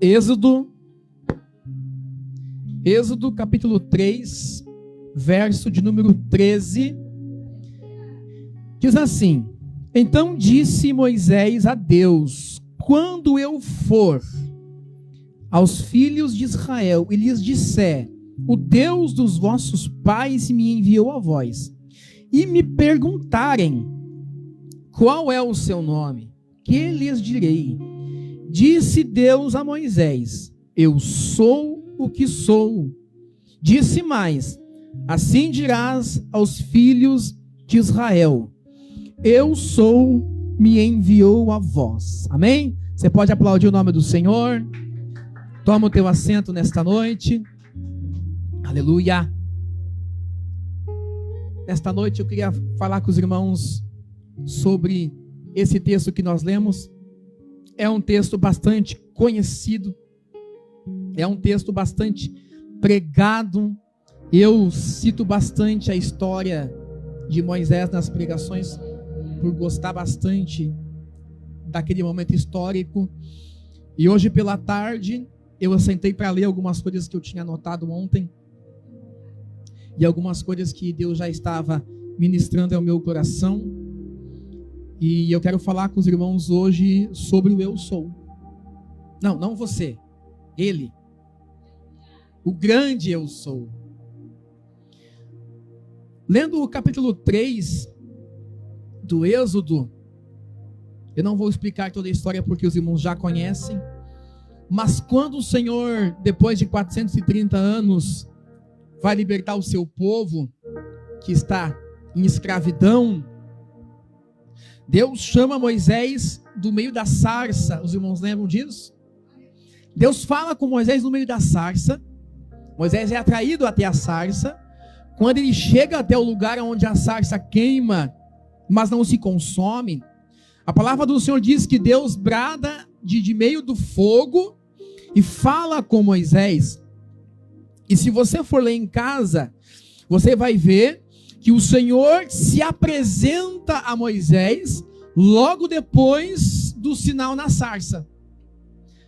Êxodo capítulo 3, verso de número 13, diz assim: Então disse Moisés a Deus: Quando eu for aos filhos de Israel e lhes disser: O Deus dos vossos pais me enviou a vós, e me perguntarem: Qual é o seu nome? Que lhes direi? Disse Deus a Moisés: Eu sou o que sou. Disse mais: Assim dirás aos filhos de Israel: Eu sou, me enviou a vós. Amém? Você pode aplaudir o nome do Senhor. Toma o teu assento nesta noite. Aleluia. Nesta noite eu queria falar com os irmãos sobre esse texto que nós lemos. É um texto bastante conhecido. É um texto bastante pregado. Eu cito bastante a história de Moisés nas pregações, por gostar bastante daquele momento histórico. E hoje pela tarde, eu sentei para ler algumas coisas que eu tinha anotado ontem, e algumas coisas que Deus já estava ministrando ao meu coração. E eu quero falar com os irmãos hoje sobre o eu sou. Não você, Ele. O grande eu sou. Lendo o capítulo 3 do Êxodo, eu não vou explicar toda a história porque os irmãos já conhecem, mas quando o Senhor, depois de 430 anos, vai libertar o seu povo, que está em escravidão, Deus chama Moisés do meio da sarça. Os irmãos lembram disso? Deus fala com Moisés no meio da sarça. Moisés é atraído até a sarça. Quando ele chega até o lugar onde a sarça queima, mas não se consome, a palavra do Senhor diz que Deus brada de meio do fogo e fala com Moisés. E se você for ler em casa, você vai ver que o Senhor se apresenta a Moisés logo depois do sinal na sarça.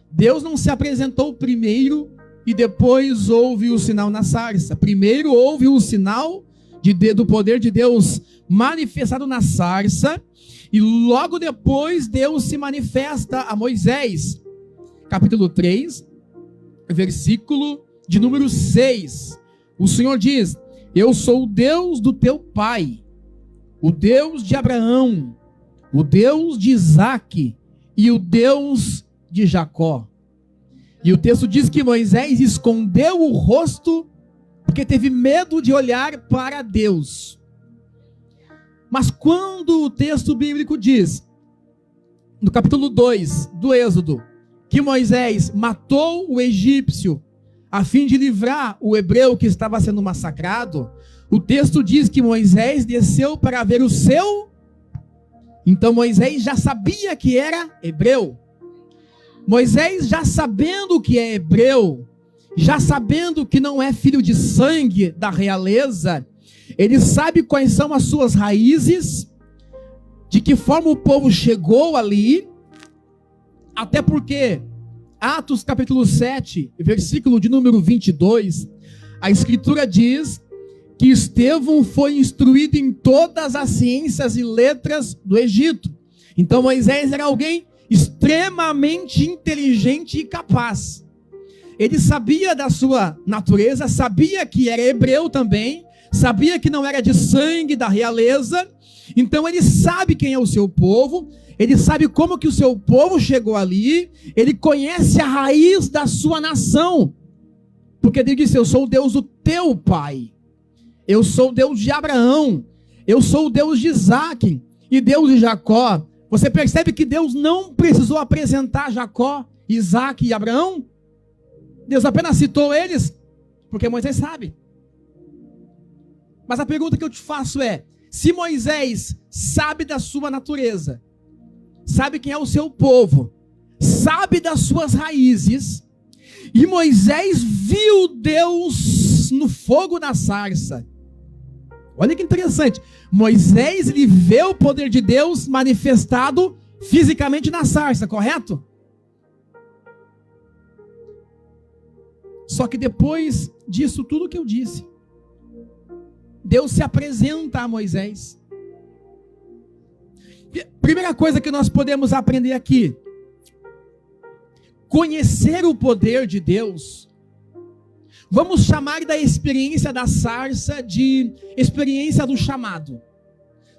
Deus não se apresentou primeiro e depois houve o sinal na sarça. Primeiro houve o sinal do poder de Deus manifestado na sarça, e logo depois Deus se manifesta a Moisés. Capítulo 3, versículo de número 6. O Senhor diz: Eu sou o Deus do teu pai, o Deus de Abraão, o Deus de Isaque e o Deus de Jacó. E o texto diz que Moisés escondeu o rosto porque teve medo de olhar para Deus. Mas quando o texto bíblico diz, no capítulo 2 do Êxodo, que Moisés matou o egípcio a fim de livrar o hebreu que estava sendo massacrado, o texto diz que Moisés desceu para ver o seu. Então Moisés já sabia que era hebreu. Moisés, já sabendo que é hebreu, já sabendo que não é filho de sangue da realeza, ele sabe quais são as suas raízes, de que forma o povo chegou ali, até porque Atos capítulo 7, versículo de número 22, a escritura diz que Estevão foi instruído em todas as ciências e letras do Egito. Então Moisés era alguém extremamente inteligente e capaz. Ele sabia da sua natureza, sabia que era hebreu também, sabia que não era de sangue da realeza. Então ele sabe quem é o seu povo, ele sabe como que o seu povo chegou ali, ele conhece a raiz da sua nação, porque ele disse: Eu sou o Deus do teu pai, eu sou o Deus de Abraão, eu sou o Deus de Isaque e Deus de Jacó. Você percebe que Deus não precisou apresentar Jacó, Isaque e Abraão? Deus apenas citou eles, porque Moisés sabe. Mas a pergunta que eu te faço é: se Moisés sabe da sua natureza, sabe quem é o seu povo, sabe das suas raízes, e Moisés viu Deus no fogo da sarça. Olha que interessante, Moisés, ele vê o poder de Deus manifestado fisicamente na sarça, correto? Só que depois disso tudo que eu disse, Deus se apresenta a Moisés. Primeira coisa que nós podemos aprender aqui: conhecer o poder de Deus. Vamos chamar da experiência da sarça de experiência do chamado.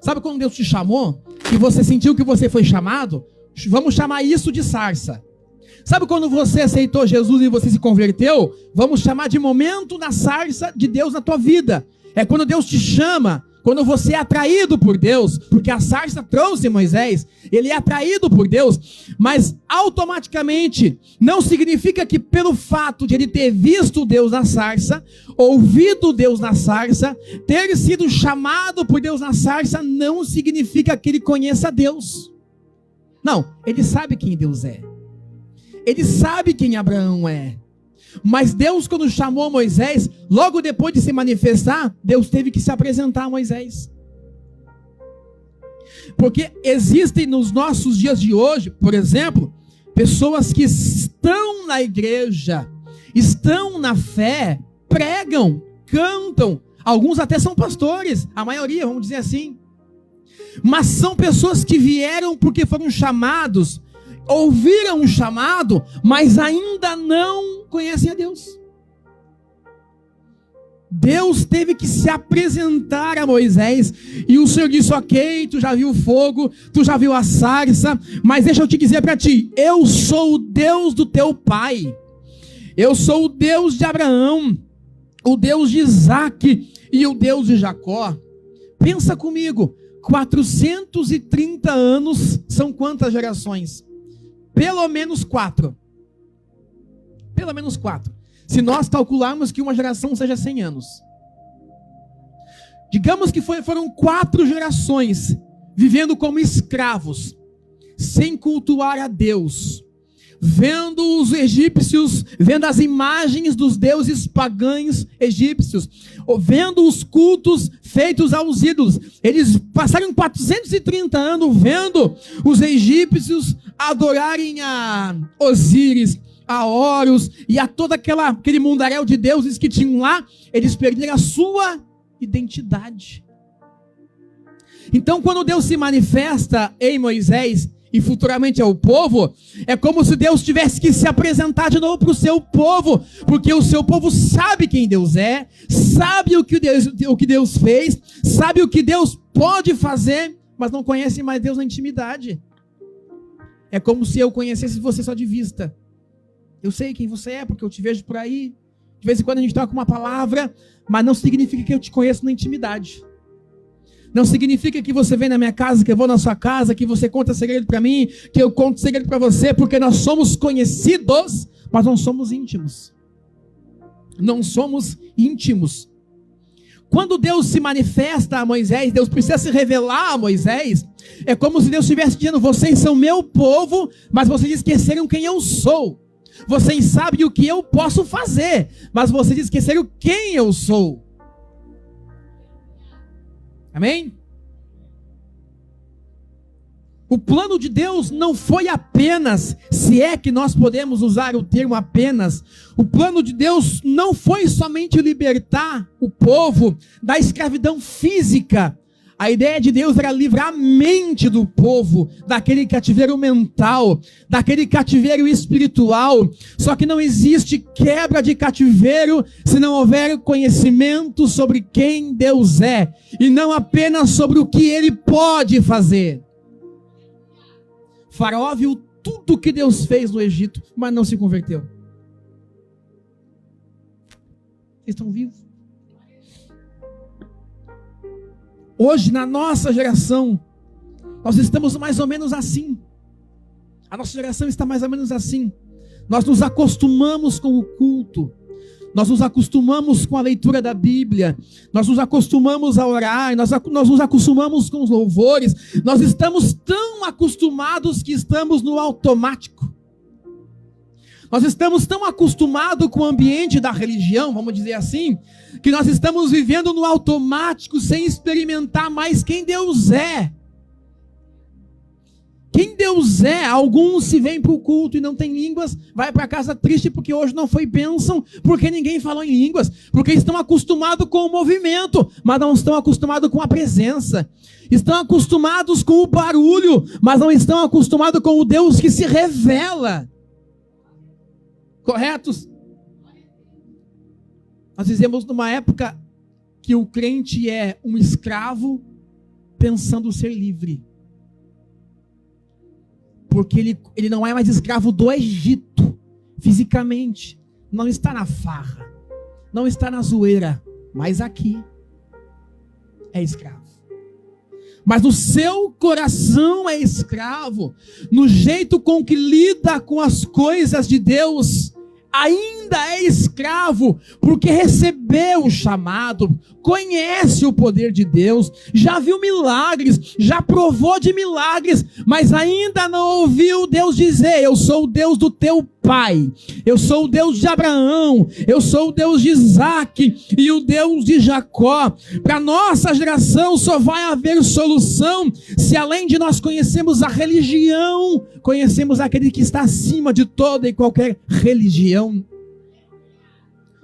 Sabe quando Deus te chamou e você sentiu que você foi chamado? Vamos chamar isso de sarça. Sabe quando você aceitou Jesus e você se converteu? Vamos chamar de momento na sarça de Deus na tua vida. É quando Deus te chama, quando você é atraído por Deus, porque a sarça trouxe Moisés, ele é atraído por Deus, mas automaticamente não significa que pelo fato de ele ter visto Deus na sarça, ouvido Deus na sarça, ter sido chamado por Deus na sarça, não significa que ele conheça Deus. Não, ele sabe quem Deus é. Ele sabe quem Abraão é. Mas Deus, quando chamou Moisés, logo depois de se manifestar, Deus teve que se apresentar a Moisés. Porque existem nos nossos dias de hoje, por exemplo, pessoas que estão na igreja, estão na fé, pregam, cantam, alguns até são pastores, a maioria, vamos dizer assim. Mas são pessoas que vieram porque foram chamados, ouviram o chamado, mas ainda não conhecem a Deus. Deus teve que se apresentar a Moisés, e o Senhor disse: ok, tu já viu o fogo, tu já viu a sarça, mas deixa eu te dizer para ti, eu sou o Deus do teu pai, eu sou o Deus de Abraão, o Deus de Isaac e o Deus de Jacó. Pensa comigo, 430 anos são quantas gerações? Pelo menos 4. Pelo menos 4. Se nós calcularmos que uma geração seja 100 anos. Digamos que foram 4 gerações vivendo como escravos, sem cultuar a Deus, vendo os egípcios, vendo as imagens dos deuses pagãos egípcios, vendo os cultos feitos aos ídolos. Eles passaram 430 anos vendo os egípcios adorarem a Osíris, a Horus e a todo aquele mundaréu de deuses que tinham lá. Eles perderam a sua identidade. Então, quando Deus se manifesta em Moisés e futuramente ao povo, é como se Deus tivesse que se apresentar de novo para o seu povo, porque o seu povo sabe quem Deus é, sabe o que Deus fez, sabe o que Deus pode fazer, mas não conhece mais Deus na intimidade. É como se eu conhecesse você só de vista. Eu sei quem você é, porque eu te vejo por aí, de vez em quando a gente troca uma palavra, mas não significa que eu te conheço na intimidade. Não significa que você vem na minha casa, que eu vou na sua casa, que você conta segredo para mim, que eu conto segredo para você, porque nós somos conhecidos, mas não somos íntimos. Não somos íntimos. Quando Deus se manifesta a Moisés, Deus precisa se revelar a Moisés, é como se Deus estivesse dizendo: vocês são meu povo, mas vocês esqueceram quem eu sou. Vocês sabem o que eu posso fazer, mas vocês esqueceram quem eu sou. Amém? O plano de Deus não foi apenas, se é que nós podemos usar o termo apenas, o plano de Deus não foi somente libertar o povo da escravidão física. A ideia de Deus era livrar a mente do povo daquele cativeiro mental, daquele cativeiro espiritual. Só que não existe quebra de cativeiro se não houver conhecimento sobre quem Deus é, e não apenas sobre o que Ele pode fazer. Faraó viu tudo que Deus fez no Egito, mas não se converteu. Vocês estão vivos? Hoje, na nossa geração, nós estamos mais ou menos assim. A nossa geração está mais ou menos assim. Nós nos acostumamos com o culto. Nós nos acostumamos com a leitura da Bíblia. Nós nos acostumamos a orar. Nós nos acostumamos com os louvores. Nós estamos tão acostumados que estamos no automático. Nós estamos tão acostumados com o ambiente da religião, vamos dizer assim, que nós estamos vivendo no automático, sem experimentar mais quem Deus é. Quem Deus é, alguns se vêm para o culto e não tem línguas, vai para casa triste porque hoje não foi bênção, porque ninguém falou em línguas, porque estão acostumados com o movimento, mas não estão acostumados com a presença. Estão acostumados com o barulho, mas não estão acostumados com o Deus que se revela. Corretos? Nós vivemos numa época que o crente é um escravo pensando ser livre. Porque ele não é mais escravo do Egito, fisicamente. Não está na farra, não está na zoeira, mas aqui é escravo. Mas no seu coração é escravo, no jeito com que lida com as coisas de Deus, ainda é escravo, porque recebeu o chamado, conhece o poder de Deus, já viu milagres, já provou de milagres, mas ainda não ouviu Deus dizer: eu sou o Deus do teu pai, eu sou o Deus de Abraão, eu sou o Deus de Isaac e o Deus de Jacó. Para nossa geração só vai haver solução se, além de nós conhecermos a religião, conhecemos aquele que está acima de toda e qualquer religião.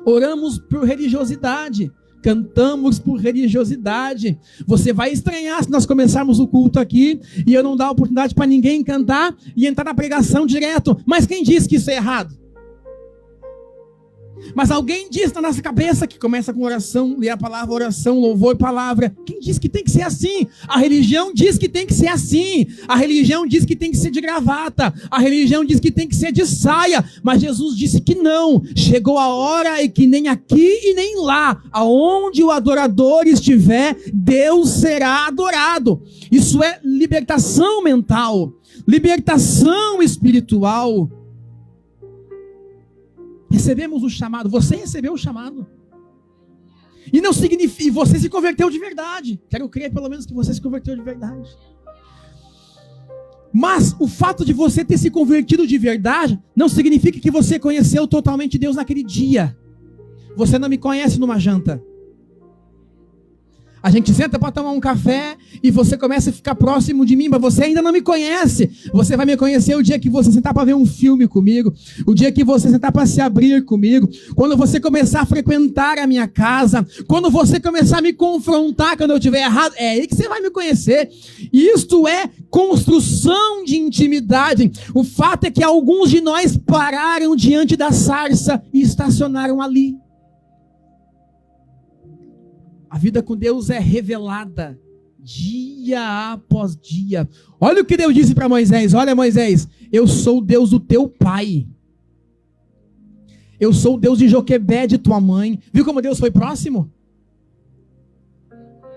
Oramos por religiosidade, cantamos por religiosidade. Você vai estranhar se nós começarmos o culto aqui e eu não dar oportunidade para ninguém cantar e entrar na pregação direto. Mas quem disse que isso é errado? Mas alguém diz na nossa cabeça que começa com oração, lê a palavra, oração, louvor e palavra. Quem diz que tem que ser assim? A religião diz que tem que ser assim. A religião diz que tem que ser de gravata. A religião diz que tem que ser de saia. Mas Jesus disse que não. Chegou a hora e que nem aqui e nem lá, aonde o adorador estiver, Deus será adorado. Isso é libertação mental, libertação espiritual. Recebemos o chamado. Você recebeu o chamado. E não significa, e você se converteu de verdade. Quero crer pelo menos que você se converteu de verdade. Mas o fato de você ter se convertido de verdade não significa que você conheceu totalmente Deus naquele dia. Você não me conhece numa janta. A gente senta para tomar um café e você começa a ficar próximo de mim, mas você ainda não me conhece. Você vai me conhecer o dia que você sentar para ver um filme comigo, o dia que você sentar para se abrir comigo, quando você começar a frequentar a minha casa, quando você começar a me confrontar quando eu estiver errado, é aí que você vai me conhecer. Isto é construção de intimidade. O fato é que alguns de nós pararam diante da sarça e estacionaram ali. A vida com Deus é revelada dia após dia. Olha o que Deus disse para Moisés. Olha, Moisés, eu sou o Deus do teu pai. Eu sou o Deus de Joquebede, tua mãe. Viu como Deus foi próximo?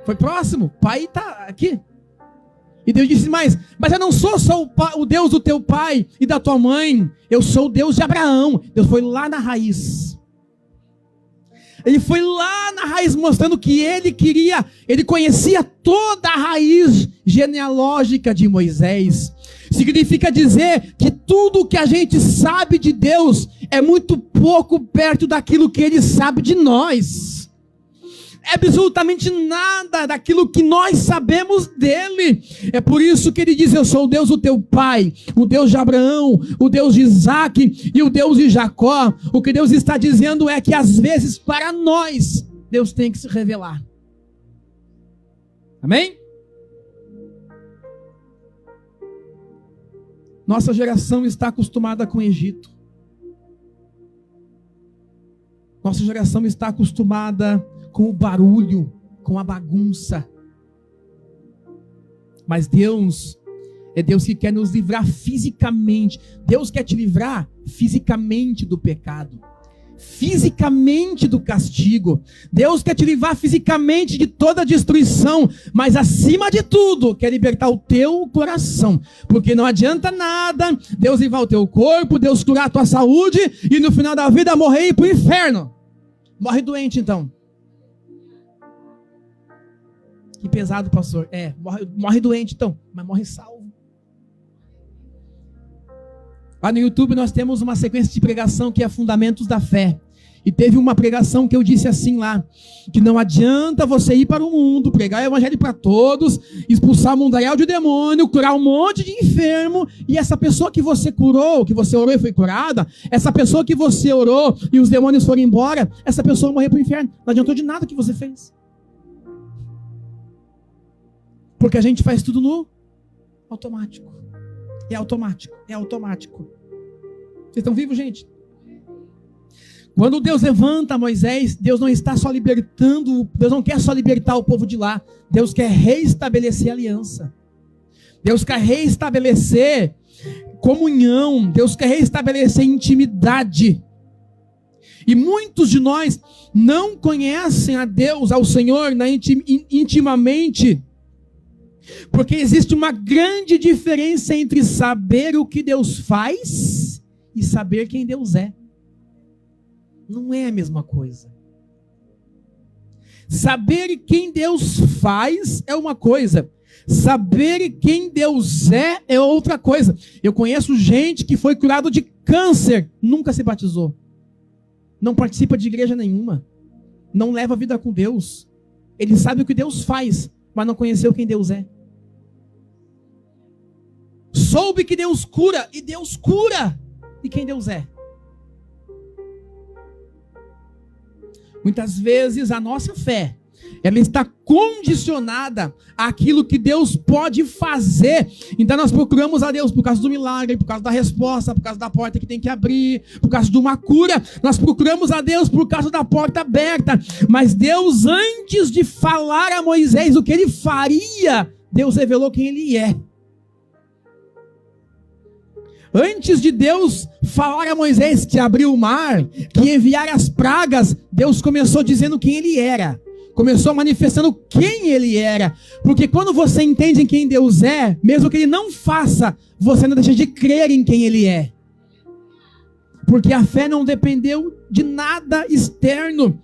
Foi próximo. O pai está aqui. E Deus disse mais, mas eu não sou só o Deus do teu pai e da tua mãe. Eu sou o Deus de Abraão. Deus foi lá na raiz. Ele foi lá na raiz mostrando que ele conhecia toda a raiz genealógica de Moisés. Significa dizer que tudo que a gente sabe de Deus é muito pouco perto daquilo que ele sabe de nós. É absolutamente nada daquilo que nós sabemos dele. É por isso que ele diz: eu sou o Deus do teu pai, o Deus de Abraão, o Deus de Isaac e o Deus de Jacó. O que Deus está dizendo é que às vezes para nós, Deus tem que se revelar. Amém? Nossa geração está acostumada com o Egito. Nossa geração está acostumada com o barulho, com a bagunça. Mas Deus é Deus que quer nos livrar fisicamente. Deus quer te livrar fisicamente do pecado, fisicamente do castigo. Deus quer te livrar fisicamente de toda a destruição, mas acima de tudo, quer libertar o teu coração. Porque não adianta nada Deus livrar o teu corpo, Deus curar a tua saúde e no final da vida morrer e ir para o inferno. Morre doente então. Que pesado, pastor. Morre doente então, mas morre salvo. Lá no YouTube nós temos uma sequência de pregação que é Fundamentos da Fé. E teve uma pregação que eu disse assim lá, que não adianta você ir para o mundo, pregar o evangelho para todos, expulsar mundaréu de demônio, curar um monte de enfermo, e essa pessoa que você curou, que você orou e foi curada, essa pessoa que você orou e os demônios foram embora, essa pessoa morreu para o inferno. Não adiantou de nada o que você fez. Porque a gente faz tudo no automático. É automático, é automático. Vocês estão vivos, gente? Quando Deus levanta Moisés, Deus não está só libertando, Deus não quer só libertar o povo de lá, Deus quer reestabelecer a aliança. Deus quer reestabelecer comunhão, Deus quer reestabelecer intimidade. E muitos de nós não conhecem a Deus, ao Senhor, intimamente, porque existe uma grande diferença entre saber o que Deus faz e saber quem Deus é. Não é a mesma coisa. Saber quem Deus faz é uma coisa. Saber quem Deus é outra coisa. Eu conheço gente que foi curado de câncer, nunca se batizou. Não participa de igreja nenhuma. Não leva a vida com Deus. Ele sabe o que Deus faz, mas não conheceu quem Deus é. Soube que Deus cura, e Deus cura. E quem Deus é? Muitas vezes a nossa fé, ela está condicionada àquilo que Deus pode fazer. Então nós procuramos a Deus por causa do milagre, por causa da resposta, por causa da porta que tem que abrir, por causa de uma cura. Nós procuramos a Deus por causa da porta aberta. Mas Deus, antes de falar a Moisés o que ele faria, Deus revelou quem ele é. Antes de Deus falar a Moisés que abriu o mar, que enviar as pragas, Deus começou dizendo quem ele era. Começou manifestando quem ele era. Porque quando você entende em quem Deus é, mesmo que ele não faça, você não deixa de crer em quem ele é. Porque a fé não dependeu de nada externo.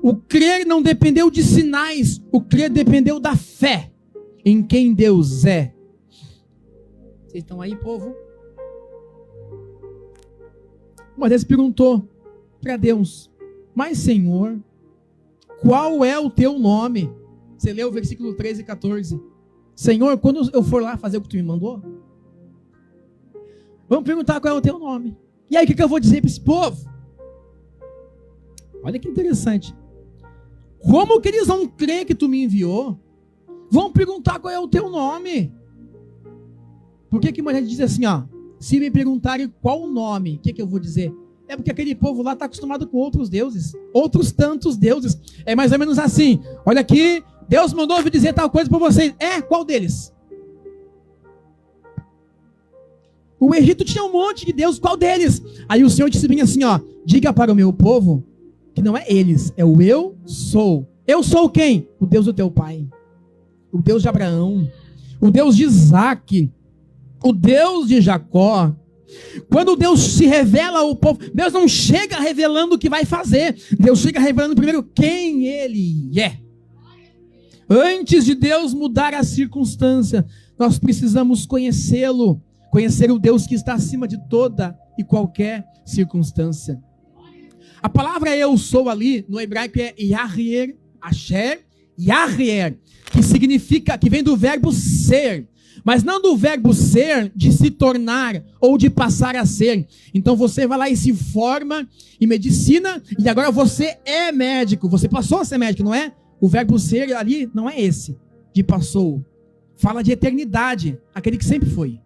O crer não dependeu de sinais. O crer dependeu da fé em quem Deus é. Vocês estão aí, povo? Moisés perguntou para Deus: mas Senhor, qual é o teu nome? Você leu o versículo 13 e 14. Senhor, quando eu for lá fazer o que tu me mandou, vamos perguntar qual é o teu nome. E aí o que eu vou dizer para esse povo? Olha que interessante. Como que eles vão crer que tu me enviou? Vão perguntar qual é o teu nome. Por que Moisés diz assim, ó? Se me perguntarem qual o nome, o que eu vou dizer? É porque aquele povo lá está acostumado com outros deuses, outros tantos deuses. É mais ou menos assim: olha aqui, Deus mandou eu dizer tal coisa para vocês. Qual deles? O Egito tinha um monte de deuses, qual deles? Aí o Senhor disse bem assim, ó: diga para o meu povo que não é eles, é o eu sou. Eu sou quem? O Deus do teu pai, o Deus de Abraão, o Deus de Isaac, o Deus de Jacó. Quando Deus se revela ao povo, Deus não chega revelando o que vai fazer. Deus chega revelando primeiro quem Ele é. Antes de Deus mudar a circunstância, nós precisamos conhecê-lo. Conhecer o Deus que está acima de toda e qualquer circunstância. A palavra eu sou ali, no hebraico é Yahrier, Asher, Yahrier, que significa, que vem do verbo ser. Mas não do verbo ser, de se tornar ou de passar a ser. Então você vai lá e se forma em medicina e agora você é médico. Você passou a ser médico, não é? O verbo ser ali não é esse, de passou. Fala de eternidade, aquele que sempre foi.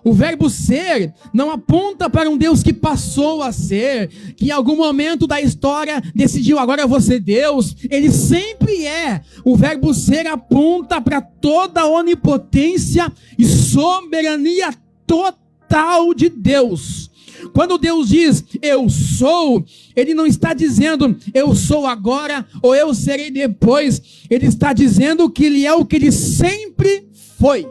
O verbo ser não aponta para um Deus que passou a ser, que em algum momento da história decidiu, agora eu vou ser Deus. Ele sempre é. O verbo ser aponta para toda a onipotência e soberania total de Deus. Quando Deus diz, eu sou, Ele não está dizendo, eu sou agora ou eu serei depois. Ele está dizendo que Ele é o que Ele sempre foi.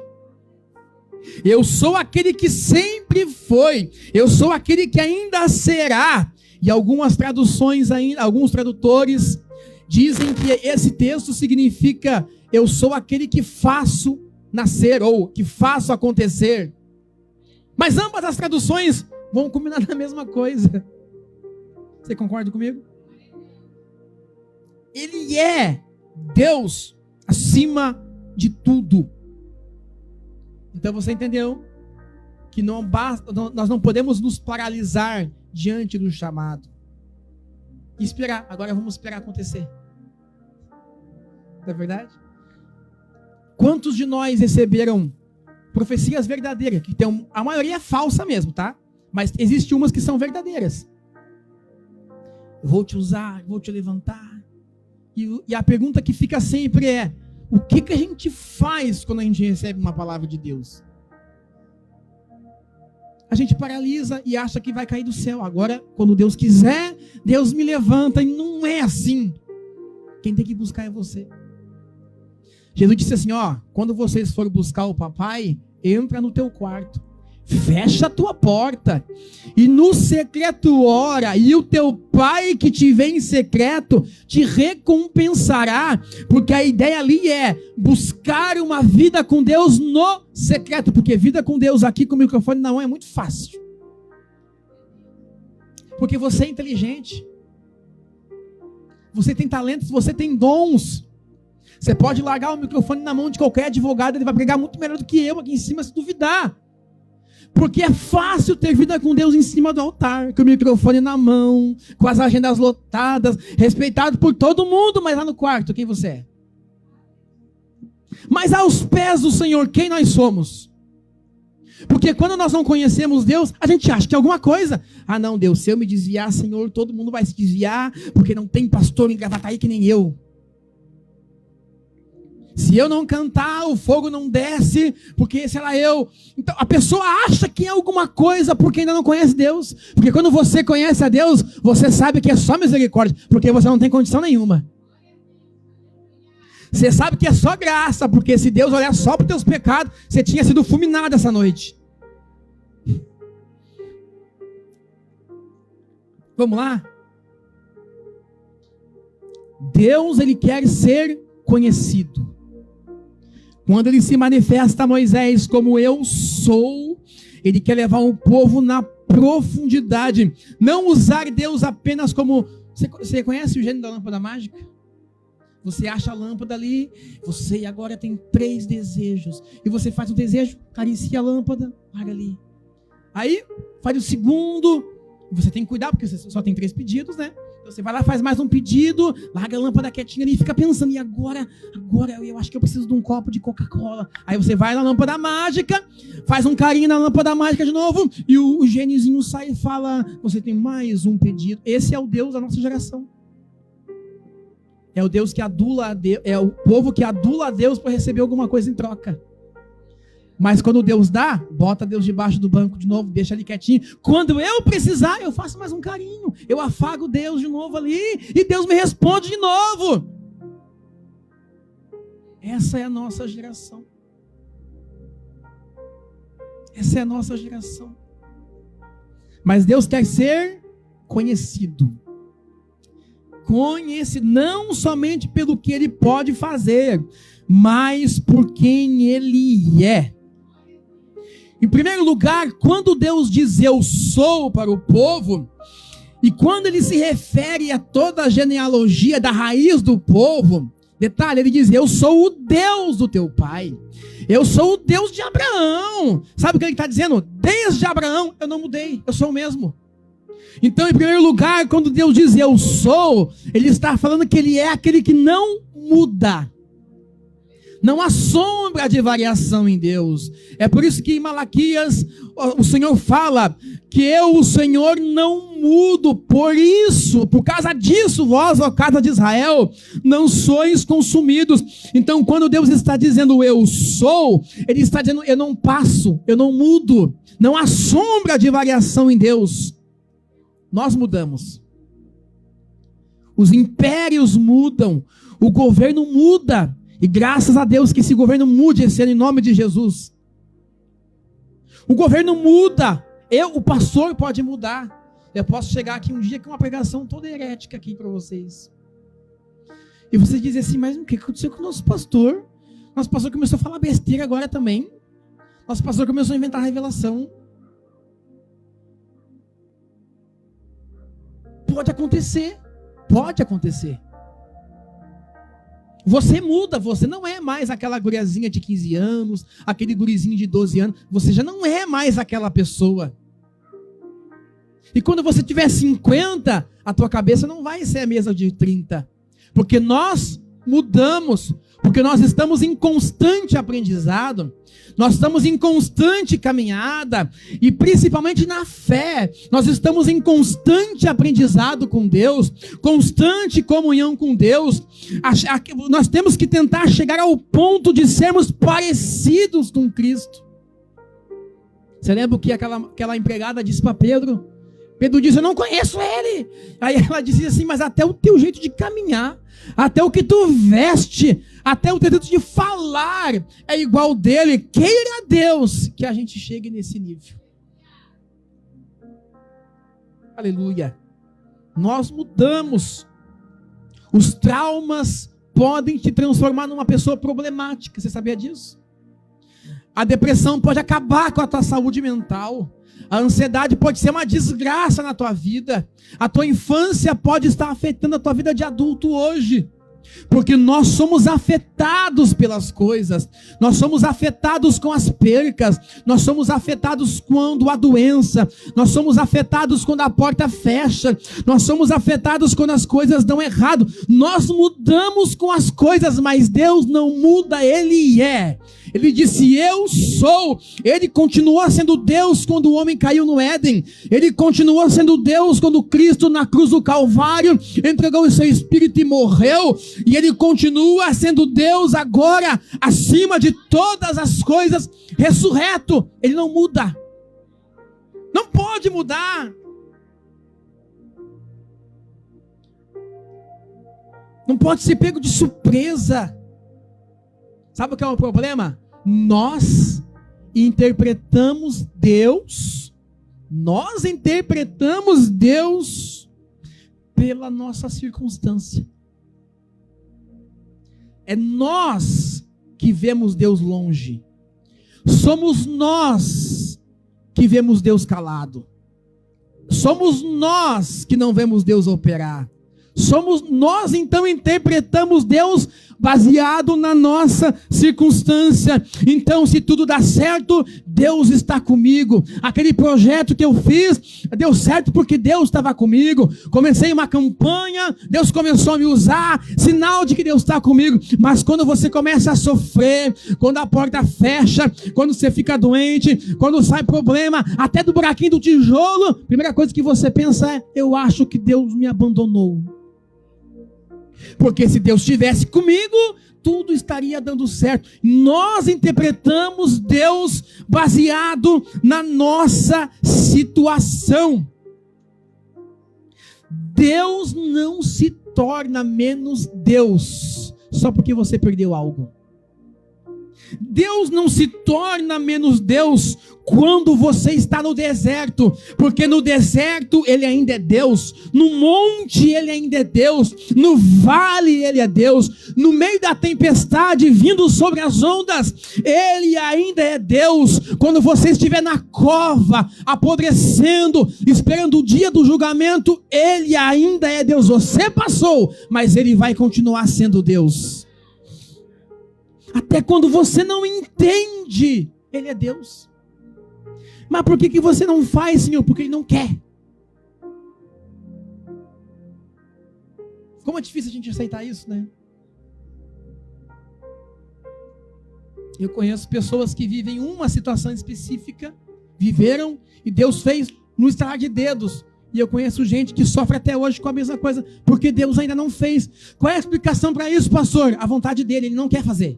Eu sou aquele que sempre foi. Eu sou aquele que ainda será. E algumas traduções ainda, alguns tradutores dizem que esse texto significa eu sou aquele que faço nascer ou que faço acontecer. Mas ambas as traduções vão combinar na mesma coisa. Você concorda comigo? Ele é Deus acima de tudo. Então você entendeu que não basta, nós não podemos nos paralisar diante do chamado. E esperar. Agora vamos esperar acontecer. Não é verdade? Quantos de nós receberam profecias verdadeiras? Que tem a maioria é falsa mesmo, tá? Mas existem umas que são verdadeiras. Eu vou te usar, vou te levantar. E a pergunta que fica sempre é: o que a gente faz quando a gente recebe uma palavra de Deus? A gente paralisa e acha que vai cair do céu. Agora, quando Deus quiser, Deus me levanta. E não é assim. Quem tem que buscar é você. Jesus disse assim, ó, quando vocês forem buscar o papai, entra no teu quarto, fecha a tua porta, e no secreto ora, e o teu pai que te vê em secreto, te recompensará, porque a ideia ali é buscar uma vida com Deus no secreto, porque vida com Deus aqui com o microfone na mão é muito fácil, porque você é inteligente, você tem talentos, você tem dons. Você pode largar o microfone na mão de qualquer advogado, ele vai pregar muito melhor do que eu aqui em cima, se duvidar. Porque é fácil ter vida com Deus em cima do altar, com o microfone na mão, com as agendas lotadas, respeitado por todo mundo, mas lá no quarto, quem você é? Mas aos pés do Senhor, quem nós somos? Porque quando nós não conhecemos Deus, a gente acha que é alguma coisa. Ah não, Deus, se eu me desviar, Senhor, todo mundo vai se desviar, porque não tem pastor em Gravataí que nem eu. Se eu não cantar, o fogo não desce, porque sei lá eu. Então a pessoa acha que é alguma coisa porque ainda não conhece Deus. Porque quando você conhece a Deus, você sabe que é só misericórdia, porque você não tem condição nenhuma. Você sabe que é só graça, porque se Deus olhar só para os teus pecados, você tinha sido fulminado essa noite. Vamos lá? Deus, ele quer ser conhecido. Quando ele se manifesta a Moisés como eu sou, ele quer levar o povo na profundidade. Não usar Deus apenas como... Você conhece o gênio da lâmpada mágica? Você acha a lâmpada ali, você agora tem 3 desejos. E você faz o desejo, acaricia a lâmpada, larga ali. Aí, faz o segundo, você tem que cuidar, porque você só tem 3 pedidos, né? Você vai lá, faz mais um pedido, larga a lâmpada quietinha ali e fica pensando, e agora eu acho que eu preciso de um copo de Coca-Cola. Aí você vai na lâmpada mágica, faz um carinho na lâmpada mágica de novo, e o gêniozinho sai e fala, você tem mais um pedido. Esse é o Deus da nossa geração. É o Deus que adula a Deus, é o povo que adula a Deus para receber alguma coisa em troca. Mas quando Deus dá, bota Deus debaixo do banco de novo, deixa ele quietinho. Quando eu precisar, eu faço mais um carinho. Eu afago Deus de novo ali e Deus me responde de novo. Essa é a nossa geração. Essa é a nossa geração. Mas Deus quer ser conhecido. Conhecido não somente pelo que Ele pode fazer, mas por quem Ele é. Em primeiro lugar, quando Deus diz eu sou para o povo, e quando ele se refere a toda a genealogia da raiz do povo, detalhe, ele diz, eu sou o Deus do teu pai, eu sou o Deus de Abraão. Sabe o que ele está dizendo? Desde Abraão eu não mudei, eu sou o mesmo. Então, em primeiro lugar, quando Deus diz eu sou, ele está falando que ele é aquele que não muda. Não há sombra de variação em Deus. É por isso que em Malaquias o Senhor fala que eu, o Senhor, não mudo. Por isso, por causa disso, vós, ó casa de Israel, não sois consumidos. Então, quando Deus está dizendo eu sou, Ele está dizendo eu não passo, eu não mudo. Não há sombra de variação em Deus. Nós mudamos. Os impérios mudam. O governo muda. E graças a Deus que esse governo mude esse ano em nome de Jesus. O governo muda. O pastor pode mudar. Eu posso chegar aqui um dia com uma pregação toda herética aqui para vocês. E vocês dizem assim, mas o que aconteceu com o nosso pastor? Nosso pastor começou a falar besteira agora também. Nosso pastor começou a inventar revelação. Pode acontecer. Pode acontecer. Você muda, você não é mais aquela guriazinha de 15 anos, aquele gurizinho de 12 anos, você já não é mais aquela pessoa. E quando você tiver 50, a tua cabeça não vai ser a mesma de 30. Porque nós mudamos, porque nós estamos em constante aprendizado, nós estamos em constante caminhada, e principalmente na fé, nós estamos em constante aprendizado com Deus, constante comunhão com Deus. Nós temos que tentar chegar ao ponto de sermos parecidos com Cristo. Você lembra o que aquela empregada disse para Pedro? Pedro disse: eu não conheço ele. Aí ela dizia assim: mas até o teu jeito de caminhar, até o que tu veste, até o teu jeito de falar é igual dele. Queira Deus que a gente chegue nesse nível. Aleluia. Nós mudamos. Os traumas podem te transformar numa pessoa problemática. Você sabia disso? A depressão pode acabar com a tua saúde mental. A ansiedade pode ser uma desgraça na tua vida. A tua infância pode estar afetando a tua vida de adulto hoje. Porque nós somos afetados pelas coisas. Nós somos afetados com as percas. Nós somos afetados quando há doença. Nós somos afetados quando a porta fecha. Nós somos afetados quando as coisas dão errado. Nós mudamos com as coisas, mas Deus não muda, Ele é. Ele disse: eu sou. Ele continuou sendo Deus quando o homem caiu no Éden. Ele continuou sendo Deus quando Cristo na cruz do Calvário entregou o seu Espírito e morreu. E Ele continua sendo Deus agora, acima de todas as coisas, ressurreto. Ele não muda. Não pode mudar. Não pode ser pego de surpresa. Sabe o que é o problema? Nós interpretamos Deus pela nossa circunstância. É nós que vemos Deus longe. Somos nós que vemos Deus calado. Somos nós que não vemos Deus operar. Nós então interpretamos Deus baseado na nossa circunstância. Então, se tudo dá certo, Deus está comigo. Aquele projeto que eu fiz deu certo porque Deus estava comigo. Comecei uma campanha, Deus começou a me usar, sinal de que Deus está comigo. Mas quando você começa a sofrer, quando a porta fecha, quando você fica doente, quando sai problema, até do buraquinho do tijolo, a primeira coisa que você pensa é: eu acho que Deus me abandonou. Porque se Deus estivesse comigo, tudo estaria dando certo. Nós interpretamos Deus baseado na nossa situação. Deus não se torna menos Deus só porque você perdeu algo. Deus não se torna menos Deus quando você está no deserto, porque no deserto Ele ainda é Deus, no monte Ele ainda é Deus, no vale Ele é Deus, no meio da tempestade vindo sobre as ondas, Ele ainda é Deus. Quando você estiver na cova, apodrecendo, esperando o dia do julgamento, Ele ainda é Deus. Você passou, mas Ele vai continuar sendo Deus. Até quando você não entende, Ele é Deus. Mas por que você não faz, Senhor? Porque Ele não quer. Como é difícil a gente aceitar isso, né? Eu conheço pessoas que vivem uma situação específica, viveram e Deus fez no estalar de dedos. E eu conheço gente que sofre até hoje com a mesma coisa, porque Deus ainda não fez. Qual é a explicação para isso, pastor? A vontade dele, Ele não quer fazer.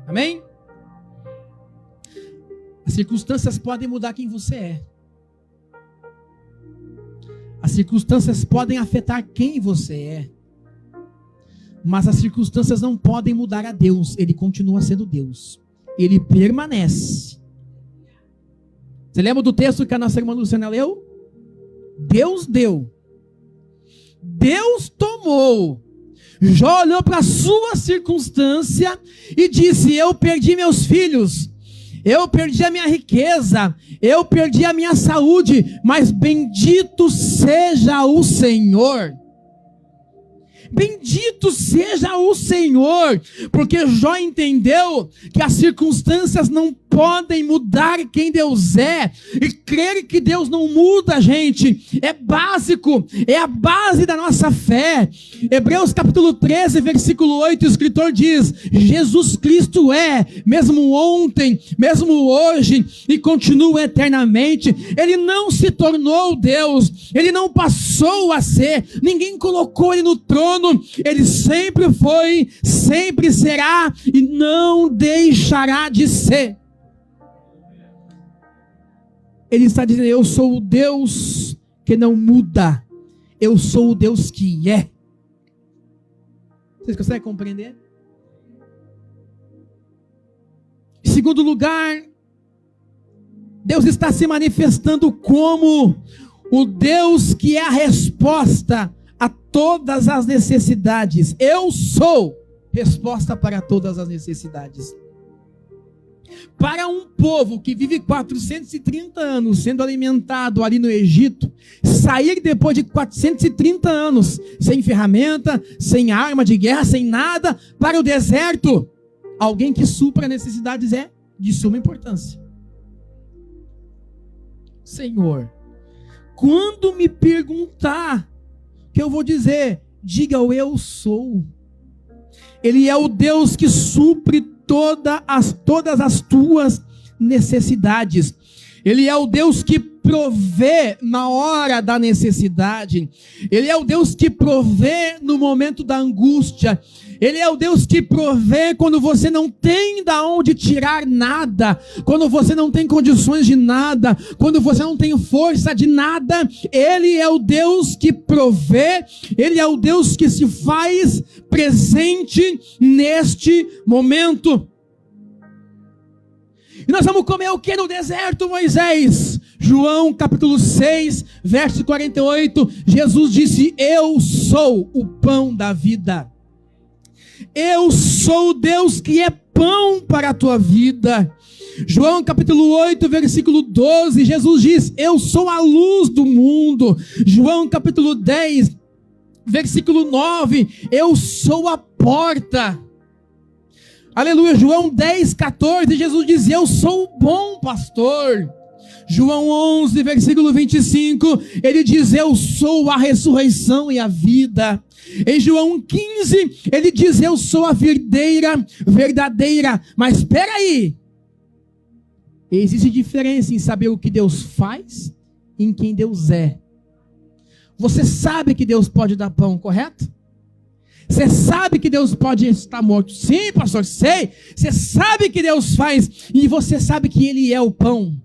Amém? As circunstâncias podem mudar quem você é. As circunstâncias podem afetar quem você é. Mas as circunstâncias não podem mudar a Deus. Ele continua sendo Deus. Ele permanece. Você lembra do texto que a nossa irmã Luciana leu? Deus deu. Deus tomou. Jó olhou para a sua circunstância e disse: eu perdi meus filhos, eu perdi a minha riqueza, eu perdi a minha saúde, mas bendito seja o Senhor. Bendito seja o Senhor, porque Jó entendeu que as circunstâncias não podem mudar quem Deus é, e crer que Deus não muda, gente, é básico, é a base da nossa fé. Hebreus capítulo 13, versículo 8, o escritor diz: Jesus Cristo é, mesmo ontem, mesmo hoje, e continua eternamente. Ele não se tornou Deus, ele não passou a ser, ninguém colocou ele no trono. Ele sempre foi, sempre será e não deixará de ser. Ele está dizendo: eu sou o Deus que não muda, eu sou o Deus que é. Vocês conseguem compreender? Em segundo lugar, Deus está se manifestando como o Deus que é a resposta a todas as necessidades. Eu sou resposta para todas as necessidades. Para um povo que vive 430 anos sendo alimentado ali no Egito, sair depois de 430 anos sem ferramenta, sem arma de guerra, sem nada, para o deserto, alguém que supra necessidades é de suma importância. Senhor, quando me perguntar, que eu vou dizer, diga o eu sou. Ele é o Deus que supre todas as tuas necessidades. Ele é o Deus que provê na hora da necessidade. Ele é o Deus que provê no momento da angústia. Ele é o Deus que provê quando você não tem da onde tirar nada, quando você não tem condições de nada, quando você não tem força de nada. Ele é o Deus que provê, Ele é o Deus que se faz presente neste momento. E nós vamos comer o que no deserto, Moisés? João capítulo 6, verso 48, Jesus disse: eu sou o pão da vida. Eu sou o Deus que é pão para a tua vida. João capítulo 8, versículo 12, Jesus diz: eu sou a luz do mundo. João capítulo 10, versículo 9, eu sou a porta. Aleluia. João 10, 14, Jesus diz: eu sou o bom pastor. João 11, versículo 25, ele diz: eu sou a ressurreição e a vida. Em João 15, ele diz: eu sou a videira verdadeira. Mas espera aí, existe diferença em saber o que Deus faz e em quem Deus é. Você sabe que Deus pode dar pão, correto? Você sabe que Deus pode estar morto? Sim, pastor, sei. Você sabe que Deus faz, e você sabe que Ele é o pão.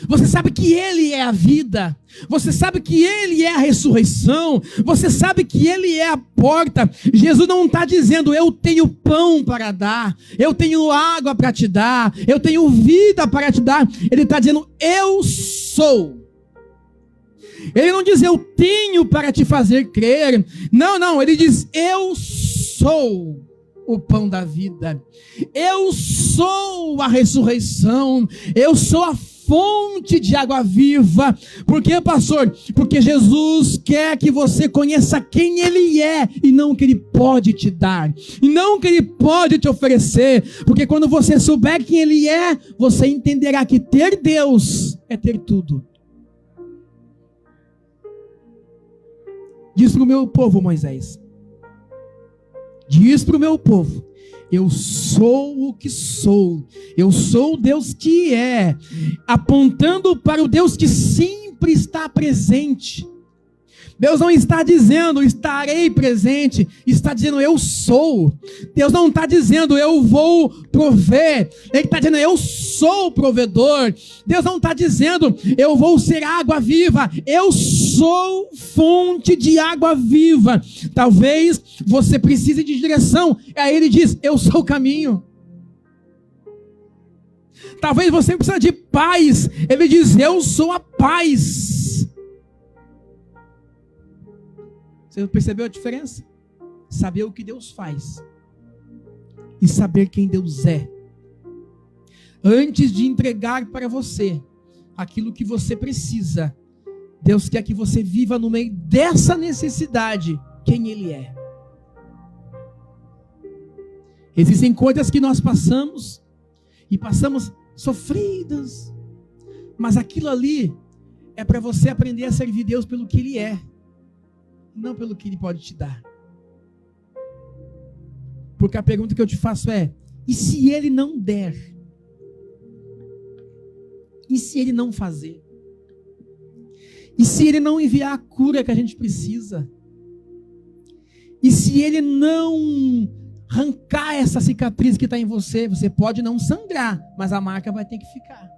Você sabe que Ele é a vida. Você sabe que Ele é a ressurreição. Você sabe que Ele é a porta. Jesus não está dizendo: eu tenho pão para dar, eu tenho água para te dar, eu tenho vida para te dar. Ele está dizendo: eu sou. Ele não diz: eu tenho para te fazer crer. Não, ele diz: eu sou o pão da vida. Eu sou a ressurreição. Eu sou a fonte de água viva. Por quê, pastor? Porque Jesus quer que você conheça quem Ele é e não o que Ele pode te dar, e não o que Ele pode te oferecer. Porque quando você souber quem Ele é, você entenderá que ter Deus é ter tudo. Diz para o meu povo, Moisés, diz para o meu povo: eu sou o que sou, eu sou o Deus que é, apontando para o Deus que sempre está presente. Deus não está dizendo: estarei presente, está dizendo: eu sou. Deus não está dizendo: eu vou prover, Ele está dizendo: eu sou o provedor. Deus não está dizendo: eu vou ser água viva, eu sou fonte de água viva. Talvez você precise de direção, aí Ele diz: eu sou o caminho. Talvez você precise de paz, Ele diz: eu sou a paz. Você percebeu a diferença? Saber o que Deus faz e saber quem Deus é. Antes de entregar para você aquilo que você precisa, Deus quer que você viva no meio dessa necessidade quem Ele é. Existem coisas que nós passamos e passamos sofridas, mas aquilo ali é para você aprender a servir Deus pelo que Ele é, não pelo que Ele pode te dar. Porque a pergunta que eu te faço é: e se Ele não der? E se Ele não fazer? E se Ele não enviar a cura que a gente precisa? E se Ele não arrancar essa cicatriz que está em você? Você pode não sangrar, mas a marca vai ter que ficar.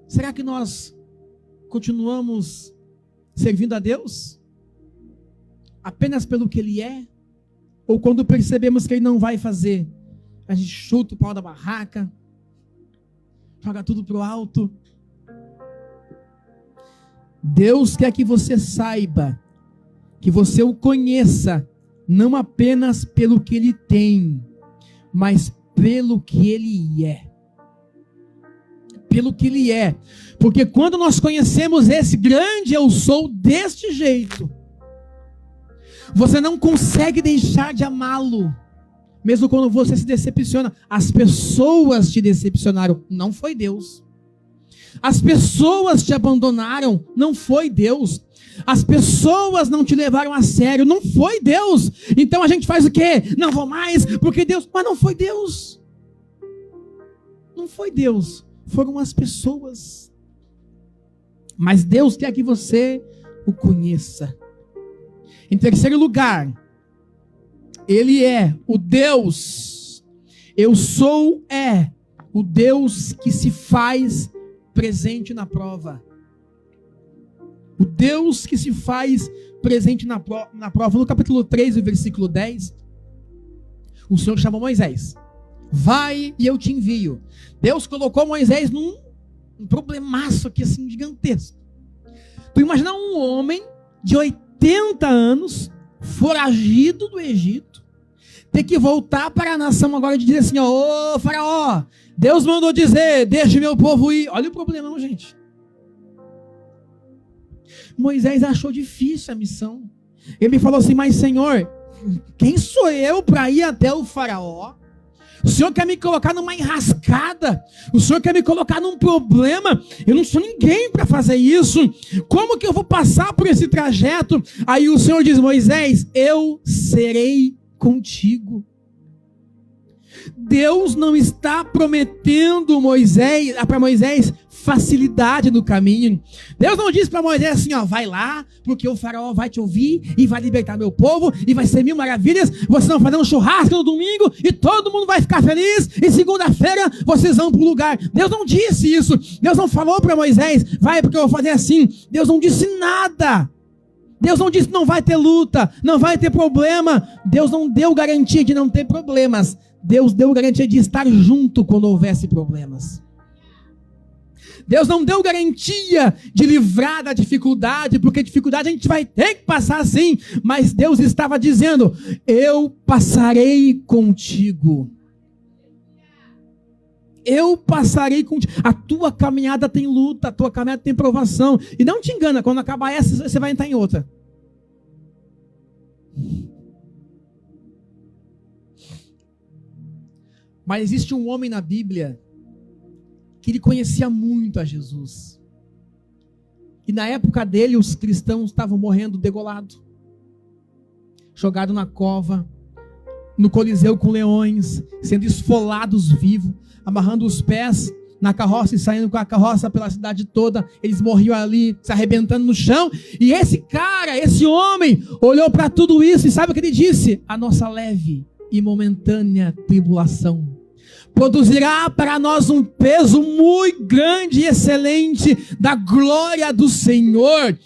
Será que nós continuamos servindo a Deus apenas pelo que Ele é? Ou quando percebemos que Ele não vai fazer, a gente chuta o pau da barraca, joga tudo para o alto? Deus quer que você saiba, que você o conheça, não apenas pelo que Ele tem, mas pelo que Ele é. Pelo que Ele é. Porque quando nós conhecemos esse grande eu sou deste jeito, você não consegue deixar de amá-lo. Mesmo quando você se decepciona. As pessoas te decepcionaram, não foi Deus. As pessoas te abandonaram, não foi Deus. As pessoas não te levaram a sério, não foi Deus. Então a gente faz o quê? Não vou mais, porque Deus... Mas não foi Deus. Não foi Deus. Foram as pessoas. Mas Deus quer que você o conheça. Em terceiro lugar, Ele é o Deus. Eu sou o Deus que se faz presente na prova. O Deus que se faz presente na prova. No capítulo 3, o versículo 10, o Senhor chamou Moisés. Vai e eu te envio. Deus colocou Moisés num problemaço aqui assim gigantesco. Tu imagina um homem de 80 anos, foragido do Egito, ter que voltar para a nação agora de dizer assim: ô faraó, Deus mandou dizer, deixe meu povo ir. Olha o problemão, gente. Moisés achou difícil a missão. Ele falou assim: mas Senhor, quem sou eu para ir até o faraó? O Senhor quer me colocar numa enrascada. O Senhor quer me colocar num problema. Eu não sou ninguém para fazer isso. Como que eu vou passar por esse trajeto? Aí o Senhor diz: Moisés, eu serei contigo. Deus não está prometendo para Moisés facilidade no caminho. Deus não diz para Moisés assim: ó, vai lá, porque o faraó vai te ouvir e vai libertar meu povo e vai ser 1000 maravilhas. Vocês vão fazer um churrasco no domingo e todo mundo vai ficar feliz e segunda-feira vocês vão para o lugar. Deus não disse isso. Deus não falou para Moisés: vai porque eu vou fazer assim. Deus não disse nada. Deus não disse que não vai ter luta, não vai ter problema. Deus não deu garantia de não ter problemas. Deus deu garantia de estar junto quando houvesse problemas. Deus não deu garantia de livrar da dificuldade, porque dificuldade a gente vai ter que passar sim, mas Deus estava dizendo: eu passarei contigo. Eu passarei contigo. A tua caminhada tem luta, a tua caminhada tem provação. E não te engana, quando acabar essa, você vai entrar em outra. Mas existe um homem na Bíblia que ele conhecia muito a Jesus. E na época dele, os cristãos estavam morrendo degolados, jogados na cova, no Coliseu com leões, sendo esfolados vivos, amarrando os pés na carroça e saindo com a carroça pela cidade toda. Eles morriam ali, se arrebentando no chão. E esse cara, esse homem, olhou para tudo isso e sabe o que ele disse? A nossa leve e momentânea tribulação produzirá para nós um peso muito grande e excelente da glória do Senhor.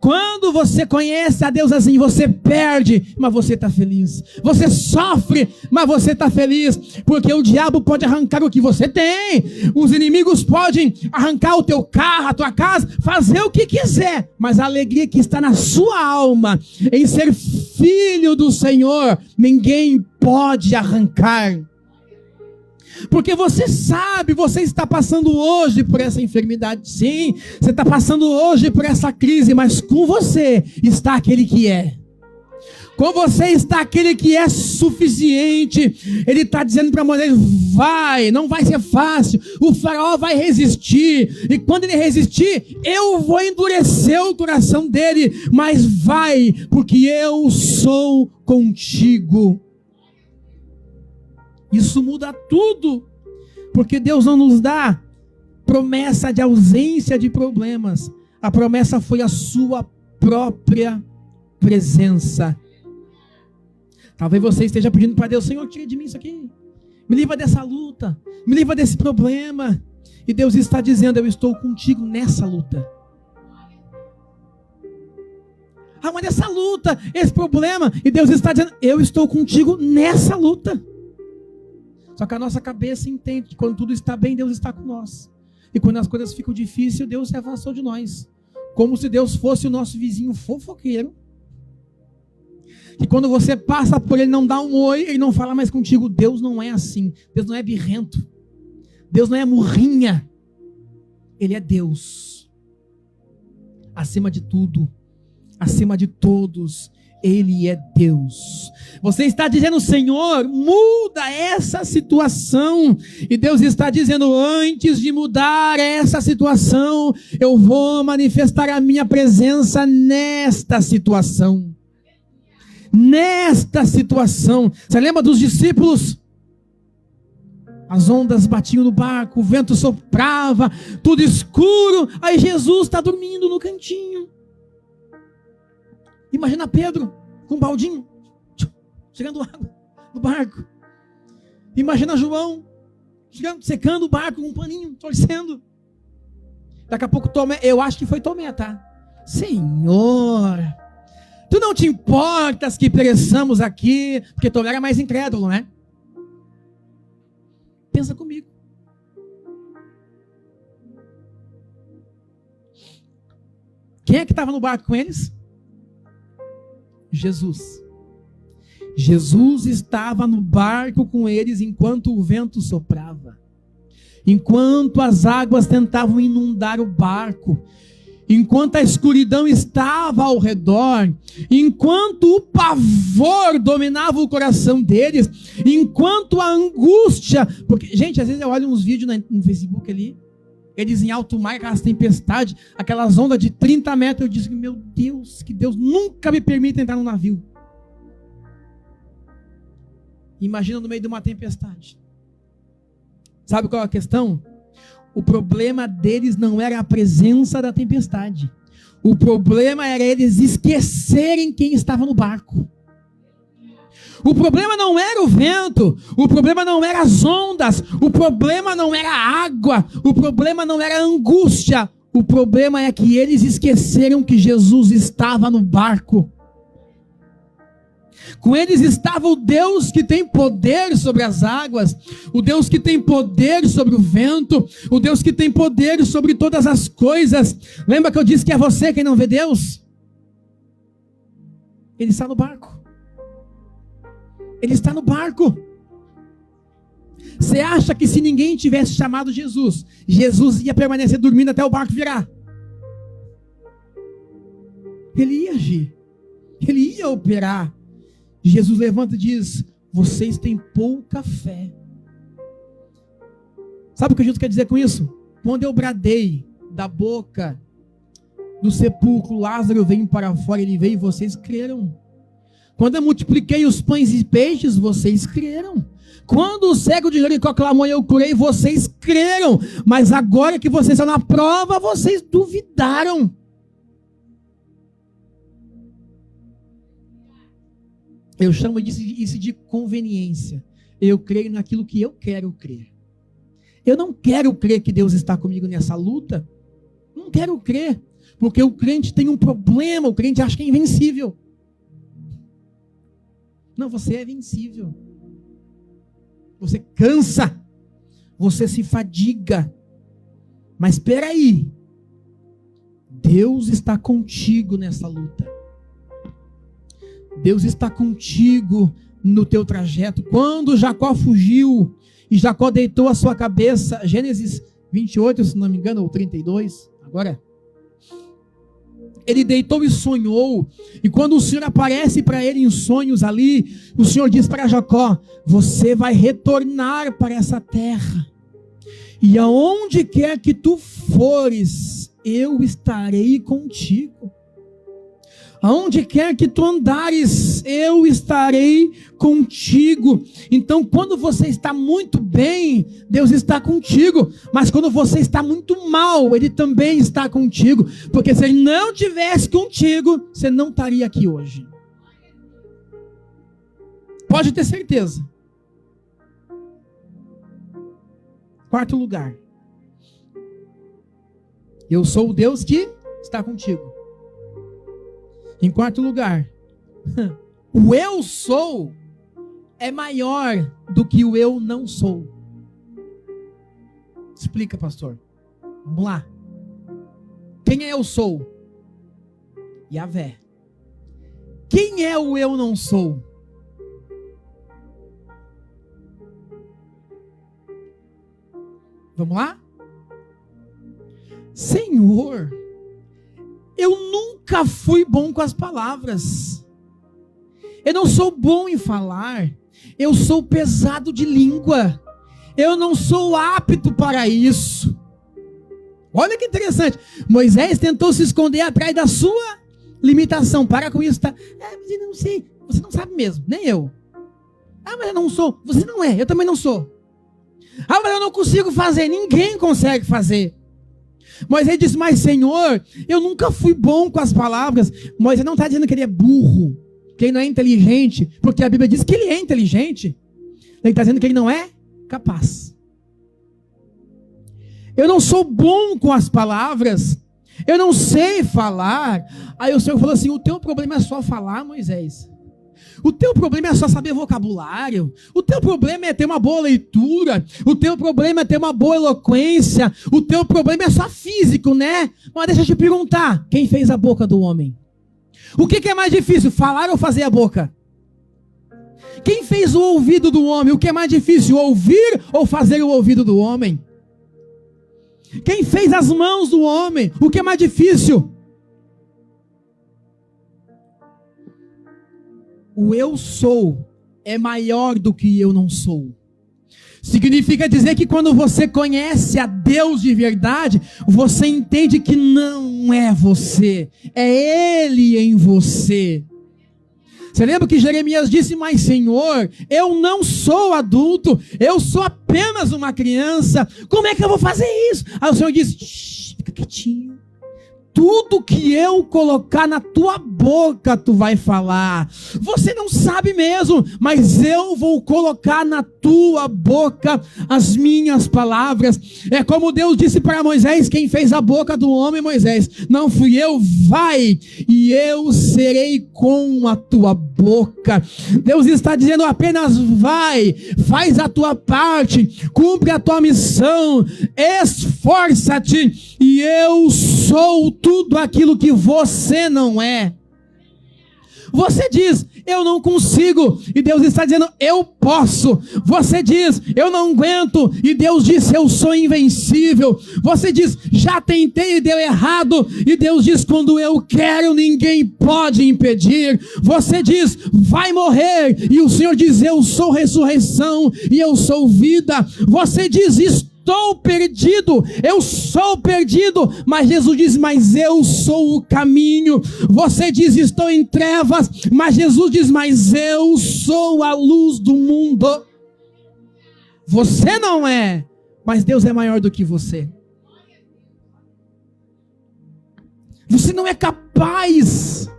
Quando você conhece a Deus assim, você perde, mas você está feliz. Você sofre, mas você está feliz. Porque o diabo pode arrancar o que você tem. Os inimigos podem arrancar o teu carro, a tua casa, fazer o que quiser. Mas a alegria que está na sua alma, em ser filho do Senhor, ninguém pode arrancar. Porque você sabe, você está passando hoje por essa enfermidade, sim, você está passando hoje por essa crise, mas com você está aquele que é. Com você está aquele que é suficiente. Ele está dizendo para Moisés: vai, não vai ser fácil, o faraó vai resistir, e quando ele resistir, eu vou endurecer o coração dele, mas vai, porque eu sou contigo. Isso muda tudo, porque Deus não nos dá promessa de ausência de problemas. A promessa foi a sua própria presença. Talvez você esteja pedindo para Deus: Senhor, tira de mim isso aqui, me livra dessa luta, me livra desse problema. E Deus está dizendo: eu estou contigo nessa luta. Ah, mas essa luta, esse problema, e Deus está dizendo: eu estou contigo nessa luta. Só que a nossa cabeça entende que quando tudo está bem, Deus está com nós. E quando as coisas ficam difíceis, Deus se afastou de nós. Como se Deus fosse o nosso vizinho fofoqueiro. Que quando você passa por ele, não dá um oi, ele não fala mais contigo. Deus não é assim. Deus não é birrento. Deus não é murrinha. Ele é Deus. Acima de tudo. Acima de todos. Ele é Deus. Você está dizendo: Senhor, muda essa situação. E Deus está dizendo: antes de mudar essa situação, eu vou manifestar a minha presença nesta situação. Nesta situação. Você lembra dos discípulos? As ondas batiam no barco, o vento soprava, tudo escuro. Aí Jesus está dormindo no cantinho. Imagina Pedro com um baldinho, chegando água no barco. Imagina João secando o barco com um paninho, torcendo. Daqui a pouco Tomé, eu acho que foi Tomé, tá? Senhor, tu não te importas que pereçamos aqui, porque Tomé era mais incrédulo, né? Pensa comigo. Quem é que estava no barco com eles? Jesus. Jesus estava no barco com eles enquanto o vento soprava, enquanto as águas tentavam inundar o barco, enquanto a escuridão estava ao redor, enquanto o pavor dominava o coração deles, enquanto a angústia, porque, gente, às vezes eu olho uns vídeos no Facebook ali, eles em alto mar, aquelas tempestades, aquelas ondas de 30 metros, eu disse: meu Deus, que Deus nunca me permita entrar no navio. Imagina no meio de uma tempestade. Sabe qual é a questão? O problema deles não era a presença da tempestade. O problema era eles esquecerem quem estava no barco. O problema não era o vento, o problema não era as ondas, o problema não era a água, o problema não era a angústia. O problema é que eles esqueceram que Jesus estava no barco. Com eles estava o Deus que tem poder sobre as águas, o Deus que tem poder sobre o vento, o Deus que tem poder sobre todas as coisas. Lembra que eu disse que é você quem não vê Deus? Ele está no barco. Ele está no barco. Você acha que se ninguém tivesse chamado Jesus, Jesus ia permanecer dormindo até o barco virar? Ele ia agir. Ele ia operar. Jesus levanta e diz: vocês têm pouca fé. Sabe o que Jesus quer dizer com isso? Quando eu bradei da boca do sepulcro, Lázaro veio para fora, ele veio e vocês creram. Quando eu multipliquei os pães e peixes, vocês creram. Quando o cego de Jericó clamou e eu curei, vocês creram. Mas agora que vocês estão na prova, vocês duvidaram. Eu chamo isso de conveniência. Eu creio naquilo que eu quero crer. Eu não quero crer que Deus está comigo nessa luta. Não quero crer. Porque o crente tem um problema. O crente acha que é invencível. Não, você é vencível. Você cansa. Você se fadiga. Mas espera aí. Deus está contigo nessa luta. Deus está contigo no teu trajeto. Quando Jacó fugiu E Jacó deitou a sua cabeça, Gênesis 28, se não me engano, ou 32, agora. Ele deitou e sonhou, e quando o Senhor aparece para ele em sonhos ali, o Senhor diz para Jacó: você vai retornar para essa terra, e aonde quer que tu fores, eu estarei contigo. Aonde quer que tu andares, eu estarei contigo. Então, quando você está muito bem, Deus está contigo. Mas quando você está muito mal, Ele também está contigo. Porque se Ele não estivesse contigo, você não estaria aqui hoje. Pode ter certeza. Quarto lugar. Eu sou o Deus que está contigo. Em quarto lugar, o eu sou é maior do que o eu não sou. Explica, pastor. Vamos lá. Quem é eu sou? Yahvé. Quem é o eu não sou? Vamos lá? Senhor, eu nunca fui bom com as palavras. Eu não sou bom em falar. Eu sou pesado de língua. Eu não sou apto para isso. Olha que interessante. Moisés tentou se esconder atrás da sua limitação. Para com isso, tá? Mas eu não sei. Você não sabe mesmo, nem eu. Mas eu não sou. Você não é, eu também não sou. Mas eu não consigo fazer. Ninguém consegue fazer. Moisés disse: mas Senhor, eu nunca fui bom com as palavras. Moisés não está dizendo que ele é burro, que ele não é inteligente, porque a Bíblia diz que ele é inteligente. Ele está dizendo que ele não é capaz. Eu não sou bom com as palavras, eu não sei falar. Aí o Senhor falou assim: o teu problema é só falar, Moisés. O teu problema é só saber vocabulário. O teu problema é ter uma boa leitura. O teu problema é ter uma boa eloquência. O teu problema é só físico, né? Mas deixa eu te perguntar: quem fez a boca do homem? O que é mais difícil, falar ou fazer a boca? Quem fez o ouvido do homem? O que é mais difícil, ouvir ou fazer o ouvido do homem? Quem fez as mãos do homem? O que é mais difícil? O eu sou é maior do que eu não sou. Significa dizer que quando você conhece a Deus de verdade, você entende que não é você, é Ele em você. Você lembra que Jeremias disse: mas Senhor, eu não sou adulto, eu sou apenas uma criança, como é que eu vou fazer isso? Aí o Senhor disse: fica quietinho. Tudo que eu colocar na tua boca, tu vai falar. Você não sabe mesmo, mas eu vou colocar na tua boca as minhas palavras. É como Deus disse para Moisés: quem fez a boca do homem, Moisés? Não fui eu, vai, e eu serei com a tua boca. Deus está dizendo: apenas vai, faz a tua parte, cumpre a tua missão, esforça-te, e eu sou tudo aquilo que você não é. Você diz: eu não consigo, e Deus está dizendo: eu posso. Você diz: eu não aguento, e Deus diz: eu sou invencível. Você diz: já tentei e deu errado, e Deus diz: quando eu quero, ninguém pode impedir. Você diz: vai morrer, e o Senhor diz: eu sou ressurreição e eu sou vida. Você diz: estou perdido, eu sou perdido, mas Jesus diz: mas eu sou o caminho. Você diz: estou em trevas, mas Jesus diz: mas eu sou a luz do mundo. Você não é, mas Deus é maior do que você. Você não é capaz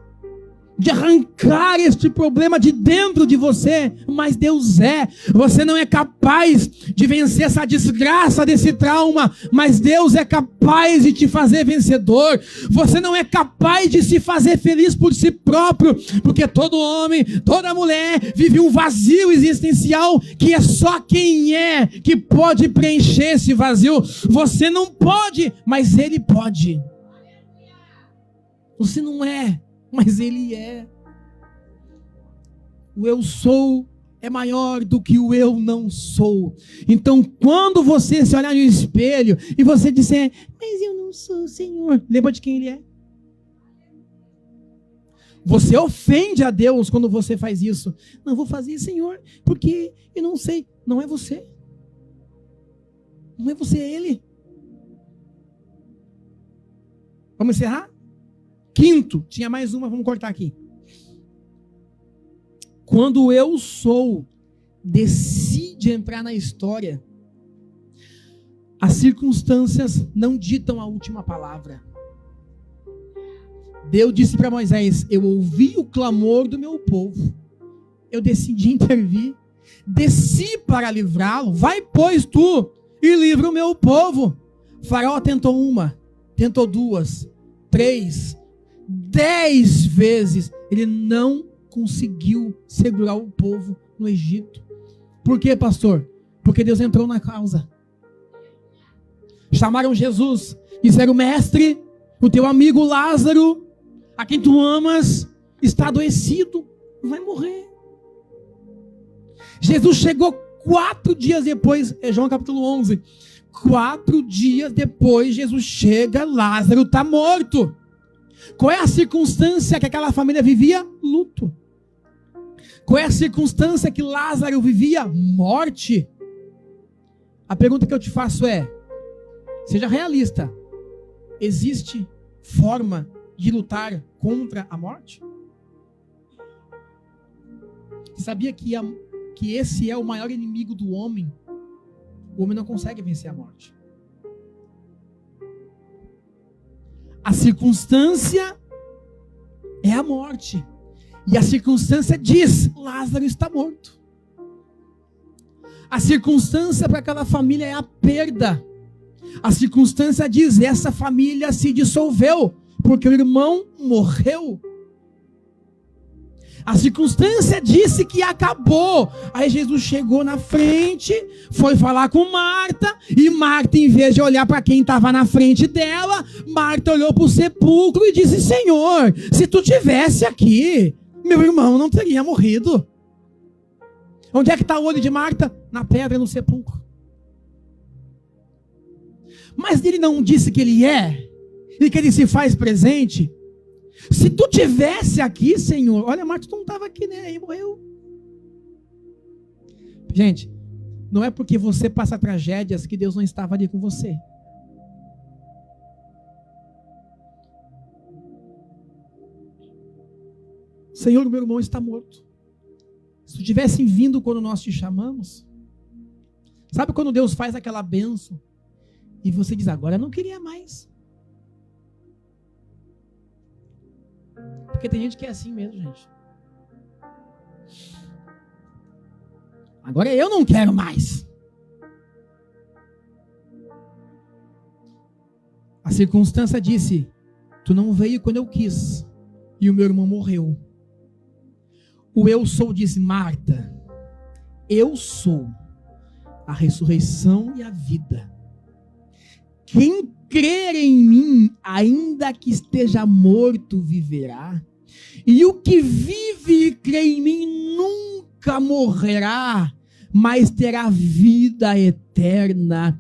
de arrancar este problema de dentro de você, mas Deus é. Você não é capaz de vencer essa desgraça desse trauma, mas Deus é capaz de te fazer vencedor. Você não é capaz de se fazer feliz por si próprio, porque todo homem, toda mulher vive um vazio existencial que é só quem é que pode preencher esse vazio. Você não pode, mas Ele pode. Você não é, mas Ele é. O eu sou é maior do que o eu não sou. Então, quando você se olhar no espelho e você disser, mas eu não sou, Senhor, lembra de quem Ele é? Você ofende a Deus quando você faz isso. Não vou fazer, Senhor, porque eu não sei. Não é você. Não é você, é Ele. Vamos encerrar? Quinto, tinha mais uma, vamos cortar aqui. Quando o eu sou decide entrar na história, as circunstâncias não ditam a última palavra. Deus disse para Moisés, eu ouvi o clamor do meu povo, eu decidi intervir, desci para livrá-lo, vai pois tu e livra o meu povo. Faraó tentou uma, tentou duas, 3, 10 vezes, ele não conseguiu segurar o povo no Egito. Por quê, pastor? Porque Deus entrou na causa. Chamaram Jesus, disseram, mestre, o teu amigo Lázaro, a quem tu amas, está adoecido, vai morrer. Jesus chegou 4 dias depois, é João capítulo 11, 4 dias depois Jesus chega, Lázaro está morto. Qual é a circunstância que aquela família vivia? Luto. Qual é a circunstância que Lázaro vivia? Morte. A pergunta que eu te faço é, seja realista, existe forma de lutar contra a morte? Você sabia que esse é o maior inimigo do homem? O homem não consegue vencer a morte. A circunstância é a morte. E a circunstância diz, Lázaro está morto. A circunstância para aquela família é a perda. A circunstância diz, essa família se dissolveu, porque o irmão morreu. A circunstância disse que acabou. Aí Jesus chegou na frente, foi falar com Marta, e Marta, em vez de olhar para quem estava na frente dela, Marta olhou para o sepulcro e disse, Senhor, se tu tivesse aqui, meu irmão não teria morrido. Onde é que está o olho de Marta? Na pedra, no sepulcro. Mas ele não disse que ele é, e que ele se faz presente. Se tu tivesse aqui, Senhor, olha, Marta, tu não estava aqui, né? Aí morreu. Gente, não é porque você passa tragédias que Deus não estava ali com você. Senhor, meu irmão está morto. Se tu tivesse vindo quando nós te chamamos, sabe quando Deus faz aquela bênção e você diz, agora eu não queria mais. Porque tem gente que é assim mesmo, gente. Agora eu não quero mais. A circunstância disse, tu não veio quando eu quis, e o meu irmão morreu. O eu sou disse, Marta, eu sou a ressurreição e a vida. Quem crer em mim, ainda que esteja morto, viverá. E o que vive e crê em mim nunca morrerá, mas terá vida eterna.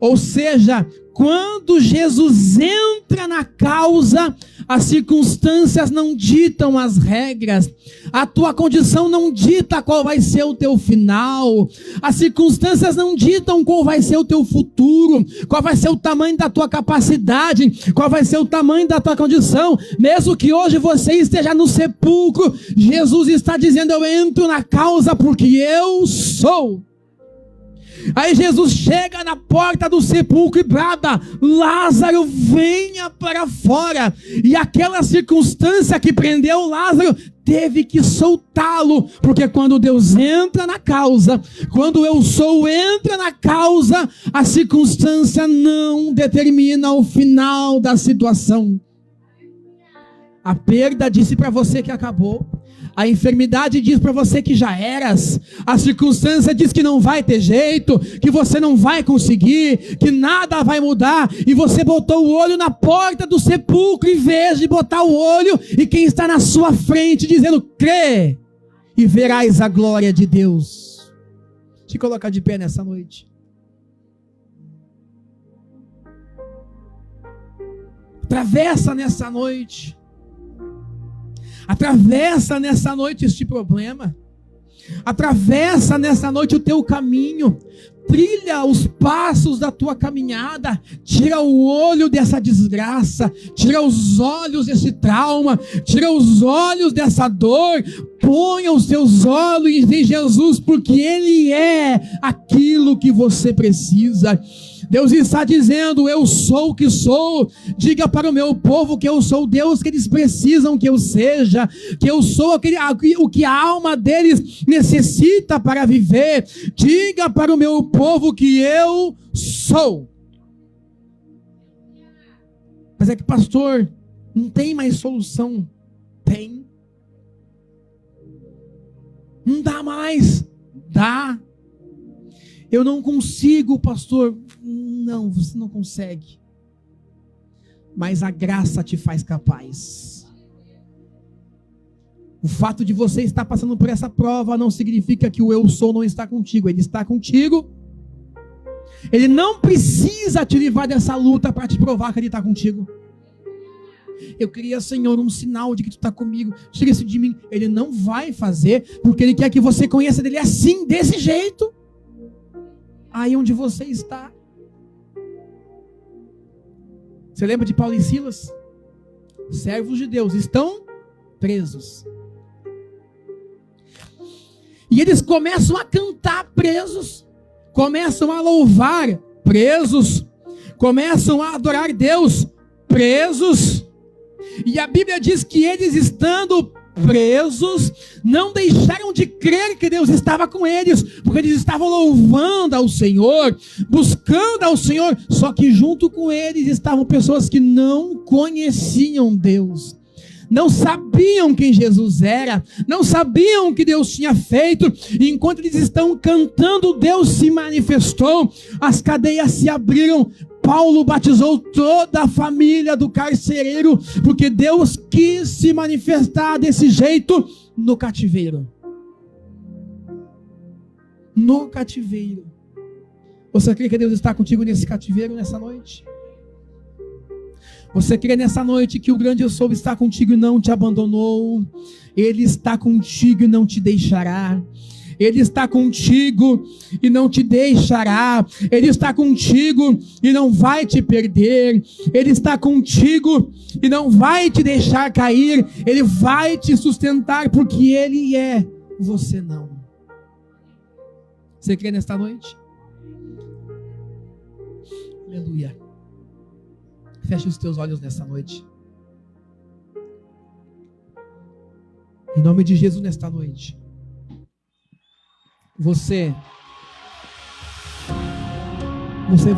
Ou seja, quando Jesus entra na causa, as circunstâncias não ditam as regras, a tua condição não dita qual vai ser o teu final, as circunstâncias não ditam qual vai ser o teu futuro, qual vai ser o tamanho da tua capacidade, qual vai ser o tamanho da tua condição. Mesmo que hoje você esteja no sepulcro, Jesus está dizendo, eu entro na causa porque eu sou. Aí Jesus chega na porta do sepulcro e brada, Lázaro, venha para fora. E aquela circunstância que prendeu Lázaro teve que soltá-lo, porque quando Deus entra na causa, quando eu sou entra na causa, a circunstância não determina o final da situação. A perda disse para você que acabou. A enfermidade diz para você que já eras. A circunstância diz que não vai ter jeito, que você não vai conseguir, que nada vai mudar. E você botou o olho na porta do sepulcro em vez de botar o olho e quem está na sua frente dizendo, crê e verás a glória de Deus. Te coloca de pé nessa noite. Atravessa nessa noite. Atravessa nessa noite este problema. Atravessa nessa noite o teu caminho. Trilha os passos da tua caminhada. Tira o olho dessa desgraça. Tira os olhos desse trauma. Tira os olhos dessa dor. Ponha os seus olhos em Jesus, porque Ele é aquilo que você precisa. Deus está dizendo: eu sou o que sou. Diga para o meu povo que eu sou o Deus que eles precisam que eu seja, que eu sou o que a alma deles necessita para viver. Diga para o meu povo que eu sou. Mas é que, pastor, não tem mais solução. Tem. Não dá mais. Dá. Eu não consigo, pastor. Não, você não consegue. Mas a graça te faz capaz. O fato de você estar passando por essa prova não significa que o eu sou não está contigo. Ele está contigo. Ele não precisa te livrar dessa luta para te provar que Ele está contigo. Eu queria, Senhor, um sinal de que Tu está comigo. Tira isso de mim. Ele não vai fazer, porque Ele quer que você conheça dele assim, desse jeito. Aí onde você está. Você lembra de Paulo e Silas? Servos de Deus, estão presos. E eles começam a cantar presos. Começam a louvar presos. Começam a adorar Deus presos. E a Bíblia diz que eles, estando presos, não deixaram de crer que Deus estava com eles, porque eles estavam louvando ao Senhor, buscando ao Senhor. Só que junto com eles estavam pessoas que não conheciam Deus, não sabiam quem Jesus era, não sabiam o que Deus tinha feito. E enquanto eles estão cantando, Deus se manifestou, as cadeias se abriram. Paulo batizou toda a família do carcereiro, porque Deus quis se manifestar desse jeito no cativeiro. No cativeiro. Você crê que Deus está contigo nesse cativeiro, nessa noite? Você crê nessa noite que o grande eu sou está contigo e não te abandonou? Ele está contigo e não te deixará. Ele está contigo e não te deixará. Ele está contigo e não vai te perder. Ele está contigo e não vai te deixar cair. Ele vai te sustentar, porque Ele é, você não. Você crê nesta noite? Aleluia. Feche os teus olhos nessa noite. Em nome de Jesus, nesta noite. Você vai